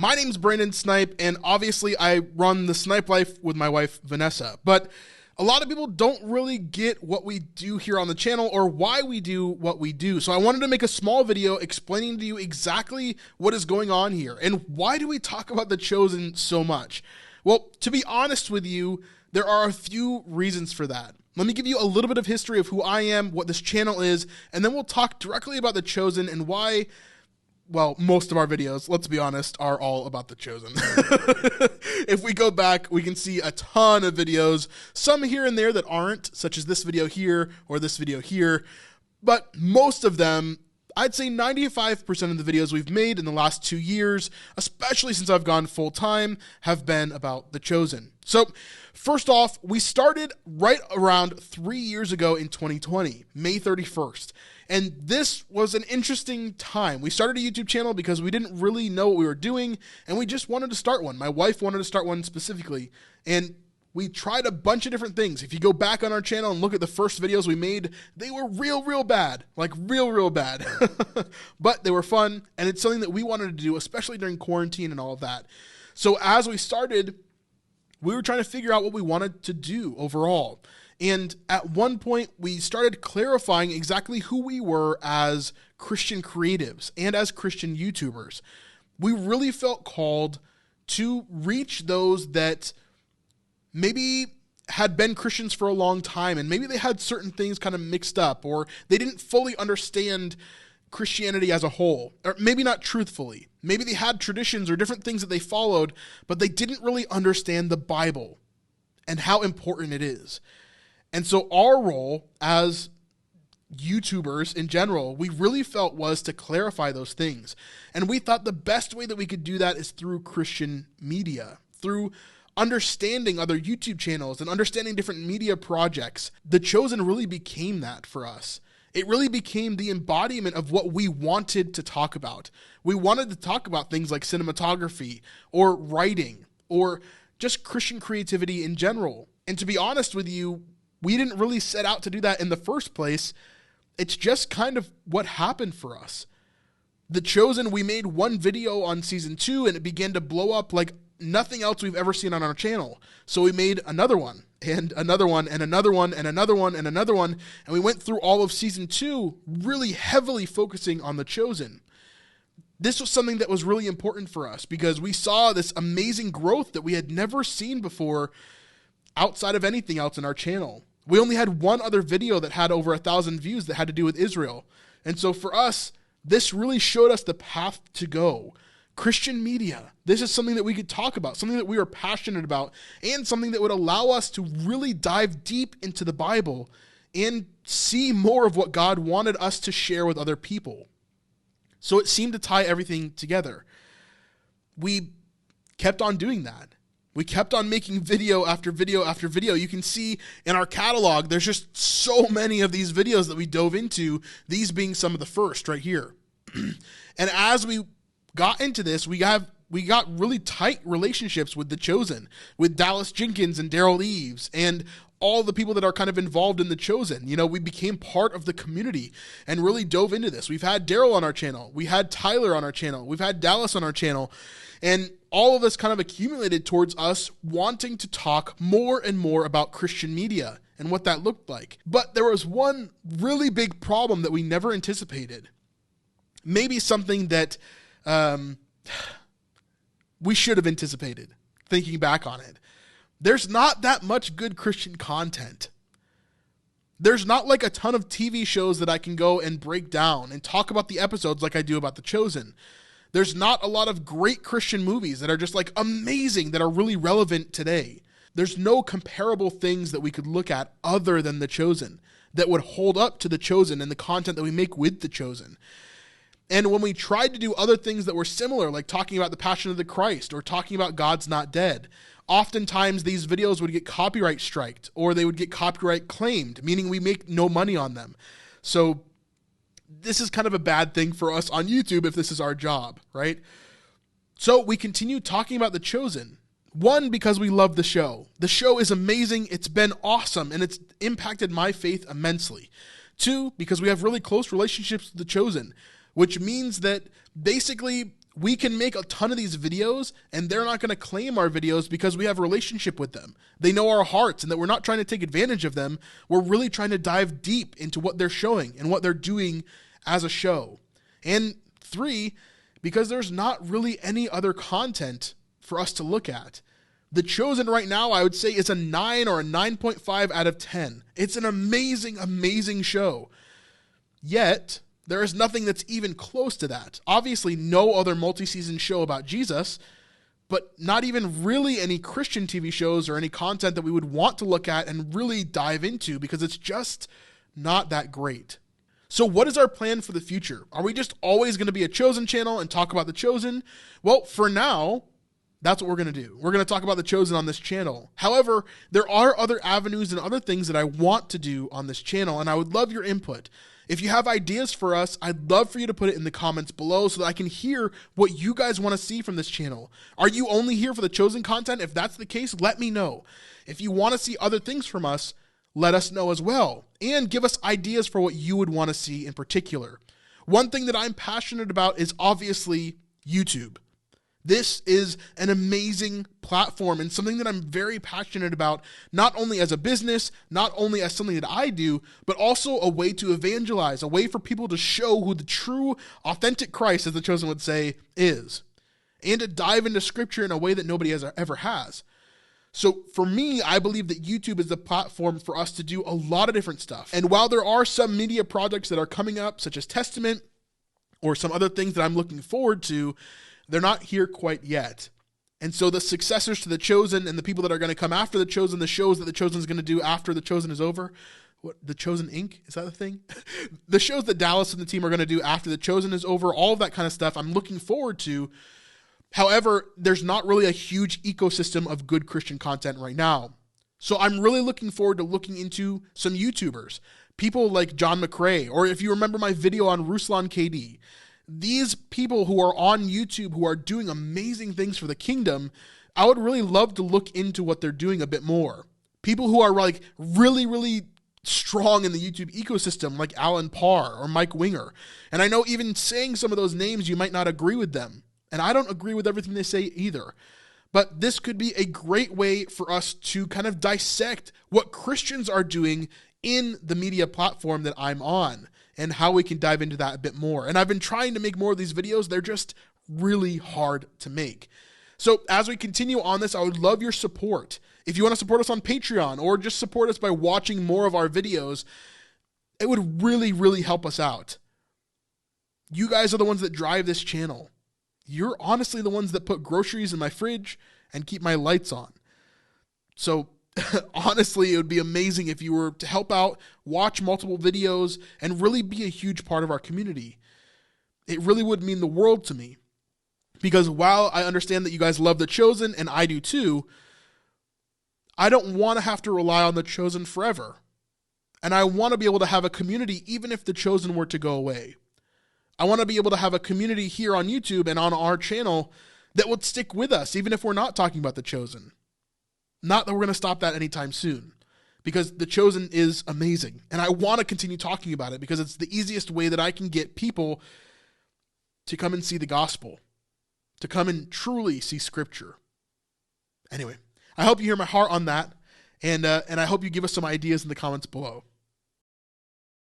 My name's Brandon Snipe, and obviously I run the Snipe Life with my wife, Vanessa. But a lot of people don't really get what we do here on the channel or why we do what we do. So I wanted to make a small video explaining to you exactly what is going on here and why do we talk about The Chosen so much. Well, to be honest with you, there are a few reasons for that. Let me give you a little bit of history of who I am, what this channel is, and then we'll talk directly about The Chosen and why. Well, most of our videos, let's be honest, are all about The Chosen. If we go back, we can see a ton of videos, some here and there that aren't, such as this video here or this video here, but most of them, I'd say 95% of the videos we've made in the last 2 years, especially since I've gone full-time, have been about The Chosen. So, first off, we started right around 3 years ago in 2020, May 31st. And this was an interesting time. We started a YouTube channel because we didn't really know what we were doing, and we just wanted to start one. My wife wanted to start one specifically, and we tried a bunch of different things. If you go back on our channel and look at the first videos we made, they were real bad, like real bad. But they were fun, and it's something that we wanted to do, especially during quarantine and all of that. So as we started, we were trying to figure out what we wanted to do overall. And at one point, we started clarifying exactly who we were as Christian creatives and as Christian YouTubers. We really felt called to reach those that maybe had been Christians for a long time and maybe they had certain things kind of mixed up or they didn't fully understand Christianity as a whole, or maybe not truthfully. Maybe they had traditions or different things that they followed, but they didn't really understand the Bible and how important it is. And so our role as YouTubers in general, we really felt was to clarify those things. And we thought the best way that we could do that is through Christian media, through understanding other YouTube channels and understanding different media projects. The Chosen really became that for us. It really became the embodiment of what we wanted to talk about. We wanted to talk about things like cinematography or writing or just Christian creativity in general. And to be honest with you, we didn't really set out to do that in the first place. It's just kind of what happened for us. The Chosen, we made one video on season 2 and it began to blow up like nothing else we've ever seen on our channel. So we made another one and another one and another one and another one and another one. And we went through all of season 2 really heavily focusing on The Chosen. This was something that was really important for us because we saw this amazing growth that we had never seen before outside of anything else in our channel. We only had one other video that had over 1,000 views that had to do with Israel. And so for us, this really showed us the path to go. Christian media. This is something that we could talk about, something that we are passionate about, and something that would allow us to really dive deep into the Bible and see more of what God wanted us to share with other people. So it seemed to tie everything together. We kept on doing that. We kept on making video after video after video. You can see in our catalog, there's just so many of these videos that we dove into, these being some of the first right here. And as we got into this, we got really tight relationships with The Chosen, with Dallas Jenkins and Daryl Eves, and all the people that are kind of involved in The Chosen. You know, we became part of the community and really dove into this. We've had Daryl on our channel. We had Tyler on our channel. We've had Dallas on our channel. And all of this kind of accumulated towards us wanting to talk more and more about Christian media and what that looked like. But there was one really big problem that we never anticipated. Maybe something that we should have anticipated, thinking back on it. There's not that much good Christian content. There's not like a ton of TV shows that I can go and break down and talk about the episodes like I do about The Chosen. There's not a lot of great Christian movies that are just like amazing, that are really relevant today. There's no comparable things that we could look at other than The Chosen that would hold up to The Chosen and the content that we make with The Chosen. And when we tried to do other things that were similar, like talking about the Passion of the Christ or talking about God's Not Dead, oftentimes these videos would get copyright striked or they would get copyright claimed, meaning we make no money on them. So this is kind of a bad thing for us on YouTube if this is our job, right? So we continue talking about The Chosen. One, because we love the show. The show is amazing. It's been awesome, and it's impacted my faith immensely. Two, because we have really close relationships with The Chosen, which means that basically We can make a ton of these videos and they're not going to claim our videos because we have a relationship with them. They know our hearts and that we're not trying to take advantage of them. We're really trying to dive deep into what they're showing and what they're doing as a show. And 3, because there's not really any other content for us to look at. The Chosen right now, I would say, is a 9 or a 9.5 out of 10. It's an amazing, amazing show. Yet, there is nothing that's even close to that. Obviously, no other multi-season show about Jesus, but not even really any Christian TV shows or any content that we would want to look at and really dive into because it's just not that great. So what is our plan for the future? Are we just always going to be a Chosen channel and talk about the Chosen? Well, for now, that's what we're going to do. We're going to talk about the Chosen on this channel. However, there are other avenues and other things that I want to do on this channel, and I would love your input. If you have ideas for us, I'd love for you to put it in the comments below so that I can hear what you guys want to see from this channel. Are you only here for the Chosen content? If that's the case, let me know. If you want to see other things from us, let us know as well. And give us ideas for what you would want to see in particular. One thing that I'm passionate about is obviously YouTube. This is an amazing platform and something that I'm very passionate about, not only as a business, not only as something that I do, but also a way to evangelize, a way for people to show who the true, authentic Christ, as the Chosen would say, is, and to dive into Scripture in a way that nobody ever has. So for me, I believe that YouTube is the platform for us to do a lot of different stuff. And while there are some media projects that are coming up, such as Testament, or some other things that I'm looking forward to, they're not here quite yet. And so the successors to the Chosen and the people that are going to come after the Chosen, the shows that the Chosen is going to do after the Chosen is over, what, the Chosen Inc., is that the thing? The shows that Dallas and the team are going to do after the Chosen is over, all of that kind of stuff I'm looking forward to. However, there's not really a huge ecosystem of good Christian content right now. So I'm really looking forward to looking into some YouTubers, people like John McCrae, or if you remember my video on Ruslan KD, these people who are on YouTube who are doing amazing things for the kingdom, I would really love to look into what they're doing a bit more. People who are like really, really strong in the YouTube ecosystem, like Alan Parr or Mike Winger. And I know even saying some of those names, you might not agree with them. And I don't agree with everything they say either. But this could be a great way for us to kind of dissect what Christians are doing in the media platform that I'm on, and how we can dive into that a bit more. And I've been trying to make more of these videos. They're just really hard to make. So as we continue on this, I would love your support. If you want to support us on Patreon or just support us by watching more of our videos, it would really, really help us out. You guys are the ones that drive this channel. You're honestly the ones that put groceries in my fridge and keep my lights on. So honestly, it would be amazing if you were to help out, watch multiple videos, and really be a huge part of our community. It really would mean the world to me. Because while I understand that you guys love The Chosen, and I do too, I don't want to have to rely on The Chosen forever. And I want to be able to have a community even if The Chosen were to go away. I want to be able to have a community here on YouTube and on our channel that would stick with us even if we're not talking about The Chosen. Not that we're going to stop that anytime soon, because The Chosen is amazing. And I want to continue talking about it because it's the easiest way that I can get people to come and see the gospel, to come and truly see Scripture. Anyway, I hope you hear my heart on that, and I hope you give us some ideas in the comments below.